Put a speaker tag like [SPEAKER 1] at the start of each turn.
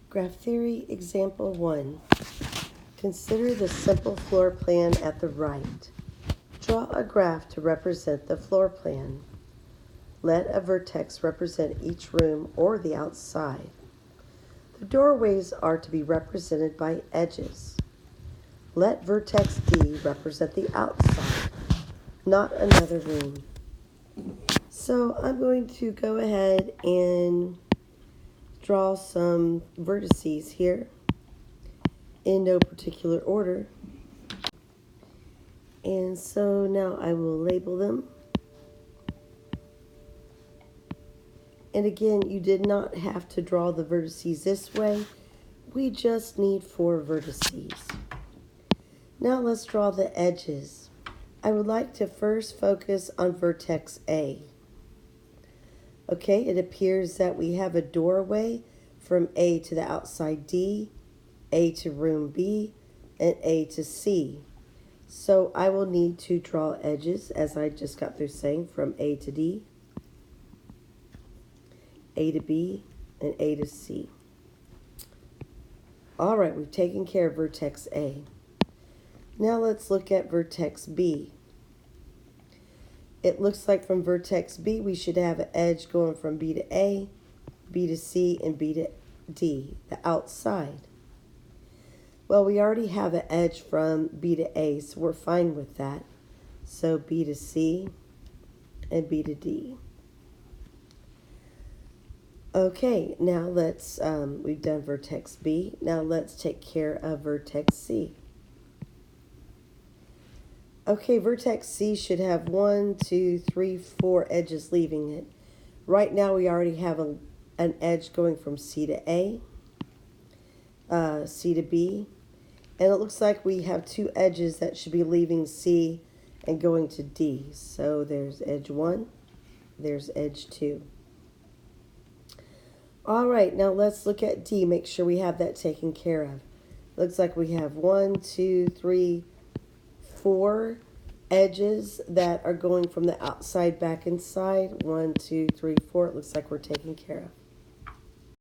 [SPEAKER 1] Graph Theory, Example 1. Consider the simple floor plan at the right. Draw a graph to represent the floor plan. Let a vertex represent each room or the outside. The doorways are to be represented by edges. Let vertex D represent the outside, not another room. So I'm going to go ahead and draw some vertices here in no particular order. And so now I will label them. And again, you did not have to draw the vertices this way. We just need 4 vertices. Now let's draw the edges. I would like to first focus on vertex A. Okay, it appears that we have a doorway from A to the outside D, A to room B, and A to C. So I will need to draw edges, as I just got through saying, from A to D, A to B, and A to C. All right, we've taken care of vertex A. Now let's look at vertex B. It looks like from vertex B, we should have an edge going from B to A, B to C, and B to D, the outside. Well, we already have an edge from B to A, so we're fine with that. So B to C and B to D. Okay, now let's, we've done vertex B. Now let's take care of vertex C. Okay, vertex C should have 1, 2, 3, 4 edges leaving it. Right now we already have an edge going from C to A, C to B, and it looks like we have 2 edges that should be leaving C and going to D. So there's edge 1, there's edge 2. All right, now let's look at D, make sure we have that taken care of. Looks like we have 1, 2, 3, 4 edges that are going from the outside back inside. 1, 2, 3, 4. It looks like we're taken care of.